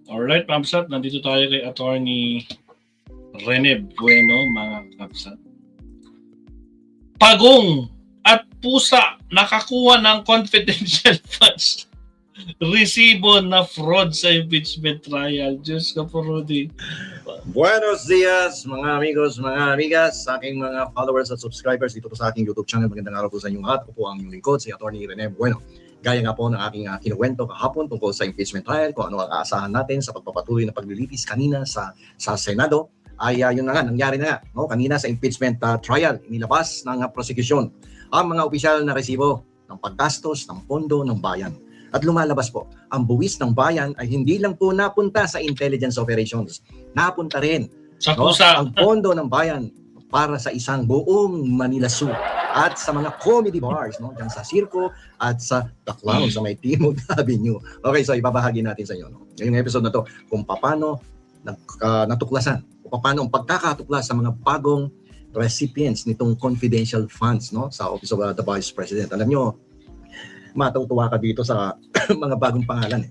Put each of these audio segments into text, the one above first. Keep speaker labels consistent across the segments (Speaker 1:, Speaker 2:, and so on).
Speaker 1: Alright, Kapsat, nandito tayo kay Attorney Rene Bueno, mga Kapsat. Pagong at pusa nakakuha ng confidential funds. Resibo na fraud sa impeachment trial. Diyos ka po, Rudy.
Speaker 2: Buenos dias, mga amigos, mga amigas, sa aking mga followers at subscribers dito po sa aking YouTube channel. Magandang araw po sa inyong lahat. Ako po ang inyong lingkod, si Attorney Rene Bueno. Gaya nga po ng aking kinuwento kahapon tungkol sa impeachment trial, kung ano ang aasahan natin sa pagpapatuloy na paglilitis kanina sa Senado, ay yun na nga, nangyari na nga. No? Kanina sa impeachment trial, inilabas ng prosecution ang mga opisyal na resibo ng paggastos ng pondo ng bayan. At lumalabas po, ang buwis ng bayan ay hindi lang po napunta sa intelligence operations, napunta rin
Speaker 1: Sa pusa.
Speaker 2: ang pondo ng bayan para sa isang buong Manila Zoo at sa mga comedy bars, no? Diyan sa Circo at sa The Clown sa may Timog Avenue. Okay, so ibabahagi natin sa inyo, no? Ngayong episode na to, kung paano natuklasan, kung paano ang pagkakatuklas sa mga bagong recipients nitong confidential funds, no, sa Office of the Vice President. Alam nyo, matutuwa ka dito sa mga bagong pangalan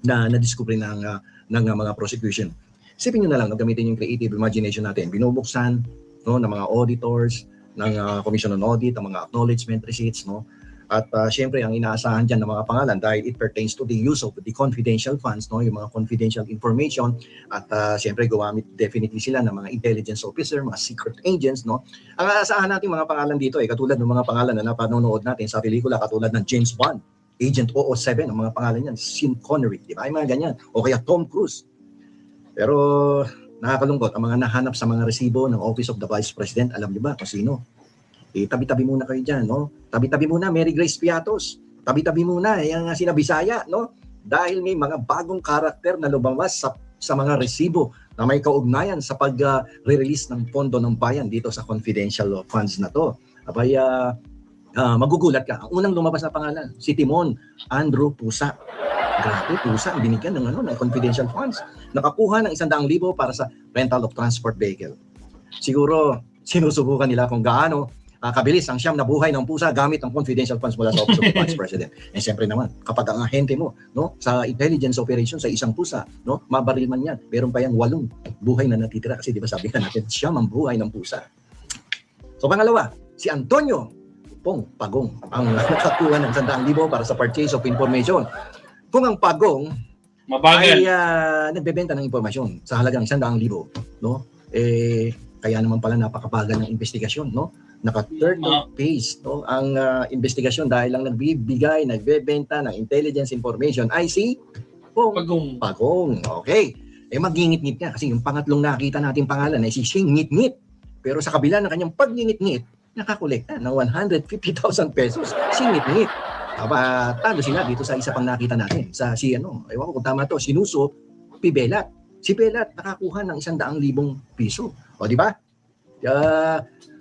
Speaker 2: na na-discover ng mga prosecution. Isipin nyo na lang, gamitin yung creative imagination natin. Binubuksan, no, ng mga auditors, ng Commission on Audit, ng mga acknowledgement receipts, no? At syempre, ang inaasahan dyan ng mga pangalan dahil it pertains to the use of the confidential funds, no, yung mga confidential information, at syempre gumamit definitely sila ng mga intelligence officer, mga secret agents, no. Ang aasahan natin mga pangalan dito ay katulad ng mga pangalan na napanonood natin sa pelikula, katulad ng James Bond, Agent 007, ang mga pangalan yan, Sean Connery, di ba? Ay mga ganyan. O kaya Tom Cruise. Pero nakakalungkot, ang mga nahanap sa mga resibo ng Office of the Vice President, alam niyo ba kung sino? Tabi-tabi muna kayo dyan, no? Tabi-tabi muna, Mary Grace Piatos. Tabi-tabi muna, yung sinabisaya, no? Dahil may mga bagong karakter na lumabas sa mga resibo na may kaugnayan sa pag-release ng pondo ng bayan dito sa confidential funds na to. Abay, magugulat ka. Ang unang lumabas na pangalan, si Timon Andrew Pusa. Grabe, Pusa ang binigyan ng confidential funds. Nakakuha ng 100,000 para sa rental of transport vehicle. Siguro, sinusubukan nila kung gaano kabilis ang siyam na buhay ng pusa gamit ang confidential funds mula sa Office of the Vice President. Eh siyempre naman, kapag ang ahente mo, no, sa intelligence operation sa isang pusa, no, mabaril man yan, meron pa yang 8 buhay na natitira kasi di ba sabi nga natin, siyam ang buhay ng pusa. So pangalawa, si Antonio Pagong ang nakakuha ng 100,000 para sa purchase of information. Kung ang Pagong
Speaker 1: Mabagal.
Speaker 2: ay nagbebenta ng impormasyon sa halagang 100,000, no, kaya naman pala napakabagal ng investigasyon, no? Naka 30 page, no, ang investigasyon dahil lang nagbebenta ng intelligence information ay si Pagong. Okay. Magingit-ngit nga kasi yung pangatlong nakita nating pangalan ay si Shing Ngit-Ngit. Pero sa kabila ng kanyang pagngingit-ngit, nakakolekta ng 150,000 pesos. Si Ngit-Ngit. Talo sila dito sa isa pang nakita natin. Ewan ko kung tama to, si Nuso Pibelat. Si Belat nakakuha ng 100,000 piso. O di ba?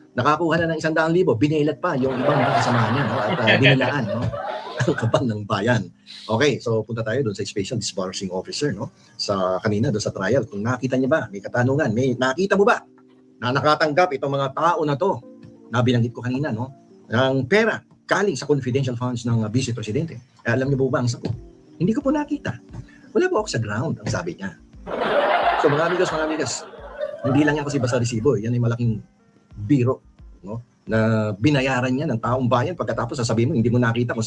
Speaker 2: Nakakuha na ng 100,000, binelat pa yung ibang kasama niya, no? At binilaan, no? Ang kabang ng bayan. Okay, so punta tayo doon sa special disbursing officer, no? Sa kanina doon sa trial. Kung nakita niya ba, may katanungan, nakita mo ba na nakatanggap itong mga tao na to na binanggit ko kanina, no? Ng pera galing sa confidential funds ng Vice Presidente. Alam niyo po ba ang sagot? Hindi ko po nakita. Wala po ako sa ground, ang sabi niya. So mga amigas, hindi lang yan kasi basta resibo. Yan ay malaking biro, no, na binayaran niya ng taong bayan. Pagkatapos sasabihin mo hindi mo nakita kung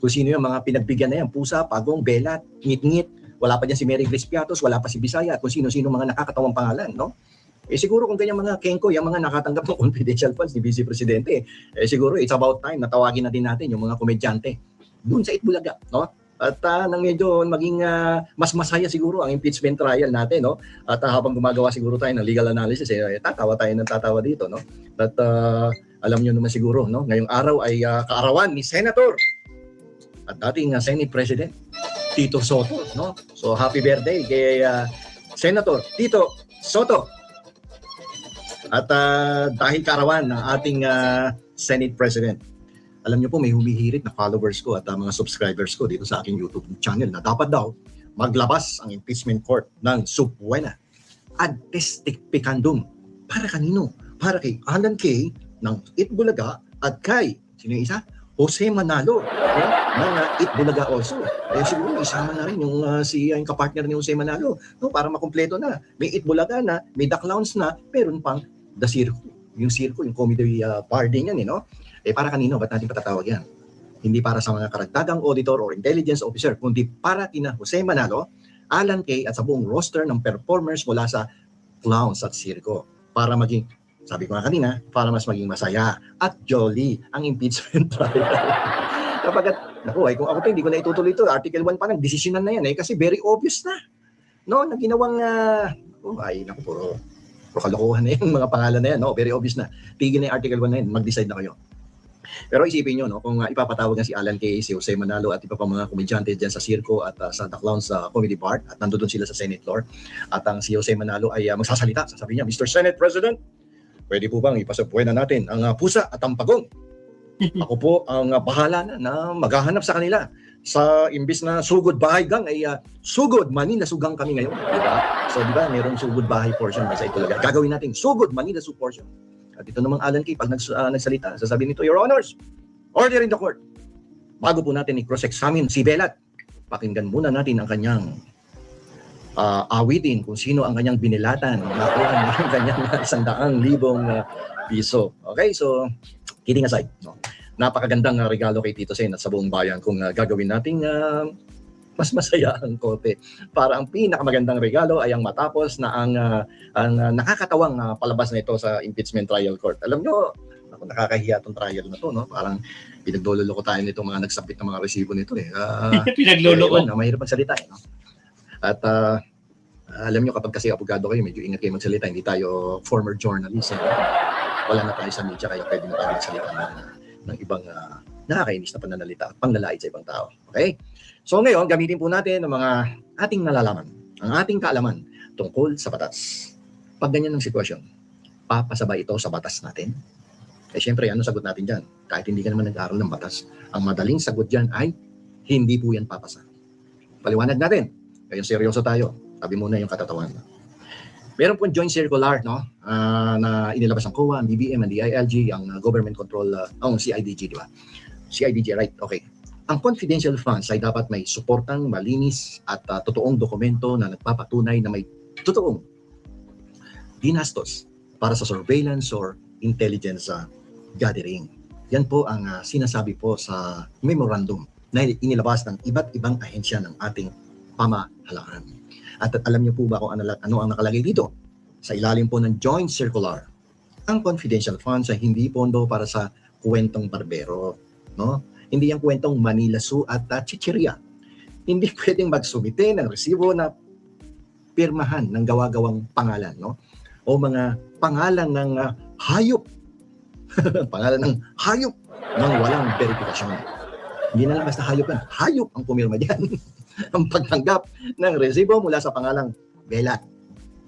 Speaker 2: sino yung mga pinagbigyan na yan. Pusa, Pagong, Belat, Ngit-Ngit, wala pa diyan si Mary Grace Piatos, wala pa si Bisaya, at kung sino-sino mga nakakatawang pangalan, no? Siguro kung ganyan mga kengko, yung mga nakatanggap ng confidential funds ni Vice Presidente, siguro it's about time na tawagin natin yung mga komedyante doon sa Itbulaga, no? At nang medyo maging mas masaya siguro ang impeachment trial natin, no? At habang gumagawa siguro tayo ng legal analysis, tatawa tayo ng tatawa dito, no? At alam niyo naman siguro, no? Ngayong araw ay kaarawan ni Senator at dating Senate President Tito Soto, no? So happy birthday kay Senator Tito Soto. At dahil kaarawan ng ating Senate President, alam niyo po may humihirit na followers ko at mga subscribers ko dito sa aking YouTube channel na dapat daw maglabas ang impeachment court ng subpoena ad testificandum. Para kanino? Para kay Alan Kay ng Itbulaga at kay, sino yung isa? Jose Manalo, ng Itbulaga also. Siguro isama na rin yung yung kapartner ni Jose Manalo, no, para makumpleto na. May Itbulaga na, may The Clowns na, meron pang The Circo. Yung Circo, yung comedy bar din yan, no? Para kanino, ba't natin patatawag yan? Hindi para sa mga karagdagang auditor or intelligence officer, kundi para kina Jose Manalo, Alan Kay at sa buong roster ng performers mula sa Clowns at Circo. Para maging, sabi ko nga kanina, para mas maging masaya at jolly ang impeachment trial. Kapag, kung ako hindi ko na itutuloy ito, Article 1 pa lang, desisyonan na yan kasi very obvious na. No, na ginawang, puro kalokohan na yung mga pangalan na yan, no? Very obvious na. Tigil na yung Article 1 na yan, mag-decide na kayo. Pero isipin nyo, no, kung ipapatawag na si Alan Kay, si Jose Manalo at iba pa mga komedyante dyan sa Circo at sa The Clowns Comedy Bar at nandoon sila sa Senate floor at ang si Jose Manalo ay magsasalita, sasabihin niya, Mr. Senate President, pwede po bang ipasabuhay na natin ang pusa at ang pagong? Ako po ang bahala na maghahanap sa kanila. Sa imbis na sugod bahay gang ay sugod Manila sugang kami ngayon, di ba? So di ba, mayroong sugod bahay portion sa ito talaga. Gagawin natin sugod Manila su portion. At ito namang Alan Kay, pag nagsalita, sasabihin nito, Your Honors, order in the court. Bago po natin i-cross-examine si Velat, pakinggan muna natin ang kanyang awitin kung sino ang kanyang binilatan. Nakuha ng kanyang 100,000 piso. Okay, so, kidding aside. No? Napakagandang regalo kay Tito Sen at sa buong bayan kung gagawin nating mas masaya ang korte. Para ang pinakamagandang regalo ay ang matapos na ang nakakatawang palabas na ito sa impeachment trial court. Alam nyo, nakakahiya itong trial na to, no? Parang pinagloloko tayo nito mga nagsabit ng mga resibo nito.
Speaker 1: Pinagloloko.
Speaker 2: Mahirap magsalita. No? At alam nyo, kapag kasi abogado kayo, medyo ingat kayo magsalita. Hindi tayo former journalist. Wala na tayo sa media, kaya pwede na tayo magsalita ng ibang nakakainis na pananalita at panglalait sa ibang tao. Okay? So ngayon, gamitin po natin ang mga ating nalalaman, ang ating kaalaman tungkol sa batas. Pag ganyan ng sitwasyon, papasabay ito sa batas natin? Siyempre, ano sagot natin dyan? Kahit hindi ka naman nag-aaral ng batas, ang madaling sagot dyan ay hindi po yan papasa. Paliwanag natin. Kaya seryoso tayo. Sabi muna yung katatawan. Meron po joint circular, no, na inilabas ang COA, ang BBM, ang DILG, ang government control, ang CIDG, di ba? CIDG, right? Okay. Ang confidential funds ay dapat may suportang malinis at totoong dokumento na nagpapatunay na may totoong ginastos para sa surveillance or intelligence gathering. Yan po ang sinasabi po sa memorandum na inilabas ng iba't ibang ahensya ng ating pamahalaan. At alam niyo po ba kung ano ang nakalagay dito? Sa ilalim po ng joint circular, ang confidential funds ay hindi pondo para sa kwentong barbero, no? Hindi yung kwentong Manila Zoo at chichirya. Hindi pwedeng magsumite ng resibo na pirmahan ng gawa-gawang pangalan, no? O mga pangalan ng hayop. Pangalan ng hayop nang walang verifikasyon. Hindi na lang basta hayop yan. Hayop ang pumirma dyan. Ang pagtanggap ng resibo mula sa pangalang Velat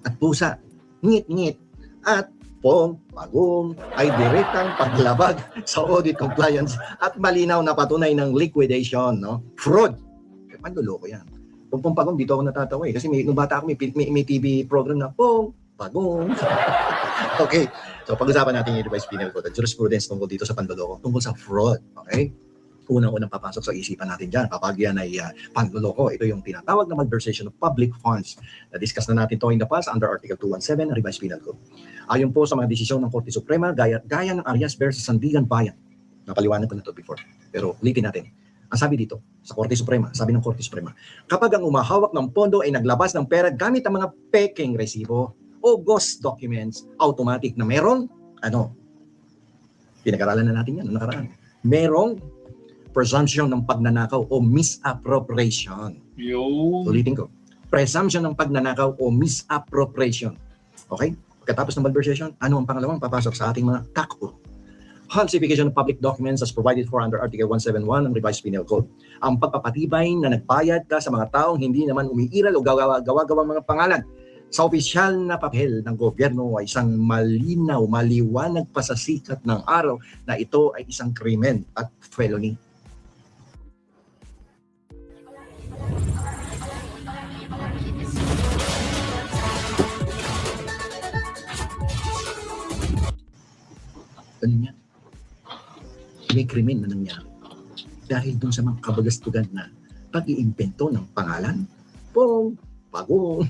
Speaker 2: at pusa, ngit-ngit at pong pagong ay direktang paglabag sa audit compliance at malinaw na patunay ng liquidation, no? Fraud. Manloloko yan. Pong pagong, dito ako natatawa kasi nung bata ako may TV program na pong pagong. Okay. So pag-usapan natin yung revised penal code at jurisprudence tungkol dito sa panloloko, tungkol sa fraud. Okay? Unang-unang papasok sa isipan natin dyan. Kapag yan ay panloloko, ito yung tinatawag na malversation of public funds. Na-discuss na natin to in the past under Article 217 ng Revised Penal Code. Ayon po sa mga desisyon ng Korte Suprema, gaya ng Arias versus Sandigan Bayan. Napaliwanag ko na to before. Pero ulitin natin. Ang sabi dito, sa Korte Suprema, sabi ng Korte Suprema, kapag ang umahawak ng pondo ay naglabas ng pera gamit ang mga peking resibo o ghost documents, automatic na merong, pinag-aralan na natin yan, nakaraan. Merong presumption ng pagnanakaw o misappropriation. Ulitin ko. Presumption ng pagnanakaw o misappropriation. Okay? Pagkatapos ng malversation, ano ang pangalawang papasok sa ating mga kakpo? Falsification of public documents as provided for under Article 171 ng Revised Penal Code. Ang pagpapatibay na nagbayad ka sa mga taong hindi naman umiiral o gawa-gawang mga pangalan sa opisyal na papel ng gobyerno ay isang malinaw, maliwanag pa sa sikat ng araw na ito ay isang krimen at felony. Ano yan? May krimen na nangyari. dahil dun sa mga kabagastugan na pag-iimbento ng pangalan, Pong, Pagong,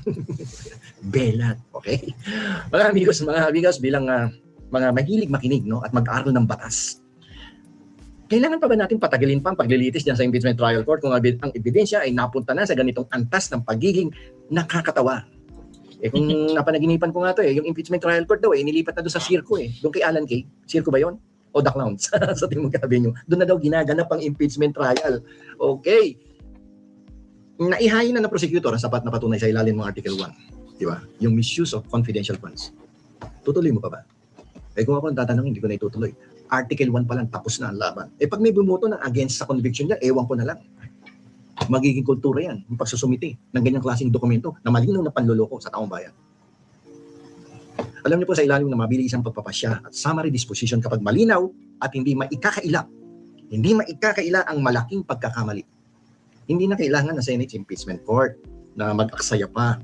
Speaker 2: Belat, okay? Mga amigos, bilang mga mahilig makinig, no, at mag-aral ng batas, kailangan pa ba natin patagalin pa ang paglilitis dyan sa impeachment trial court kung ang ebidensya ay napunta na sa ganitong antas ng pagiging nakakatawa? Kung napanaginipan ko nga to yung impeachment trial court daw nilipat na doon sa circo doon kay Alan Kay. Circo ba yon? O The Clowns sa Timog Avenue. Doon na daw ginaganap ang impeachment trial. Okay. Naihain na ng prosecutor ang sapat na patunay sa ilalim ng Article 1. Di ba? Yung misuse of confidential funds. Tutuloy mo pa ba? Kung ako ang tatanungin, hindi ko na itutuloy. Article 1 pa lang, tapos na ang laban. Pag may bumoto ng against sa conviction niya, ewan ko na lang. Magiging kultura yan, yung pagsusumite ng ganyang klaseng dokumento na malinaw na panloloko sa taong bayan. Alam niyo po sa ilalim ng mabilisang pagpapasya at summary disposition kapag malinaw at hindi maikakaila ang malaking pagkakamali. Hindi na kailangan na Senate Impeachment Court na mag-aksaya pa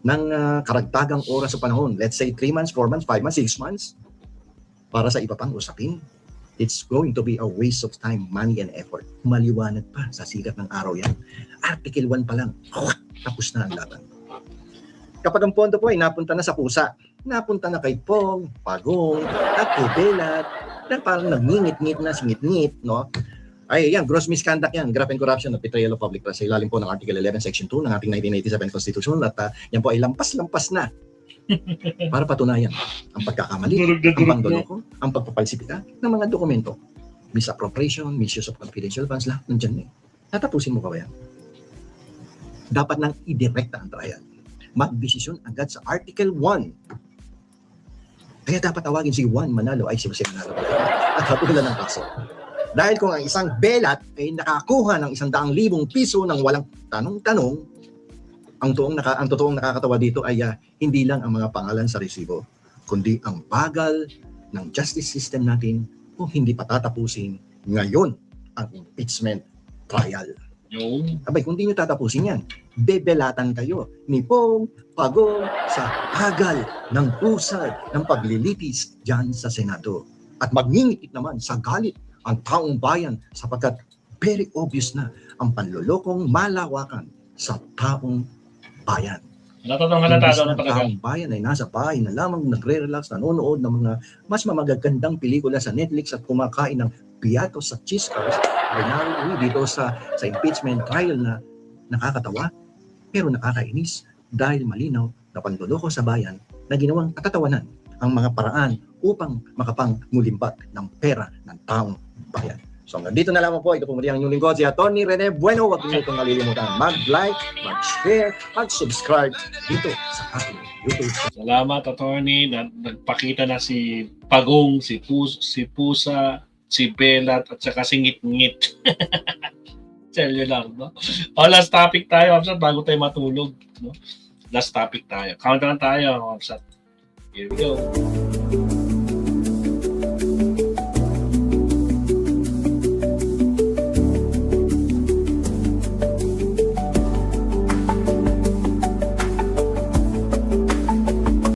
Speaker 2: ng karagtagang oras sa panahon. Let's say 3 months, 4 months, 5 months, 6 months para sa iba pang usapin. It's going to be a waste of time, money, and effort. Maliwanag pa sa sikat ng araw yan. Article 1 pa lang, tapos na ang laban. Kapag ang pondo po ay napunta na sa pusa, napunta na kay Pong, Pagong, at kay Belat, na parang nangingit-ngit na, singit-ngit, no? Ay, yan, gross misconduct yan, graft and corruption at betrayal of public trust sa ilalim po ng Article 11, Section 2 ng ating 1987 Constitution at yan po ay lampas-lampas na para patunayan ang pagkakamali, ang pangdoloko, ang pagpapalsipita ng mga dokumento. Misappropriation, misuse of confidential funds, lahat nandiyan Tatapusin mo pa ba yan? Dapat nang idirekta ang trial. Magdesisyon agad sa Article 1. Kaya dapat tawagin si Juan Manalo ay si Jose Manalo at hatulan ng kaso. Dahil kung ang isang belat ay nakakuha ng 100,000 piso ng walang tanong-tanong, ang totoong nakakatawa dito ay hindi lang ang mga pangalan sa resibo, kundi ang bagal ng justice system natin kung hindi pa tatapusin ngayon ang impeachment trial. Abay, kung hindi nyo tatapusin yan, bebelatan kayo ni Pong, Pagong sa bagal ng pusad ng paglilitis dyan sa Senado. At magningitit naman sa galit ang taong bayan sapagkat very obvious na ang panlolokong malawakan sa taong bayan.
Speaker 1: Natatong
Speaker 2: Ang taong bayan ay nasa bahay na lamang nagre-relax, nanonood ng mga mas mamagagandang pelikula sa Netflix at kumakain ng piatos sa cheese cars ay naroon dito sa impeachment trial na nakakatawa pero nakakainis dahil malinaw na panloloko sa bayan na ginawang katatawanan ang mga paraan upang makapangmulimbat ng pera ng taong bayan. So dito na lamang po, ito po muli ang inyong lingkod, si Atty. Rene Bueno. Huwag niyo itong kalilimutan mag-like, mag-share, mag-subscribe dito sa ating YouTube.
Speaker 1: Salamat, Atty. Nagpakita na si Pagong, si Pusa, si Belat, at saka si Ngit-Ngit. Tell you lang, no? O, last topic tayo, Amsat, bago tayo matulog. No? Last topic tayo. Countdown tayo, Amsat. Here we go.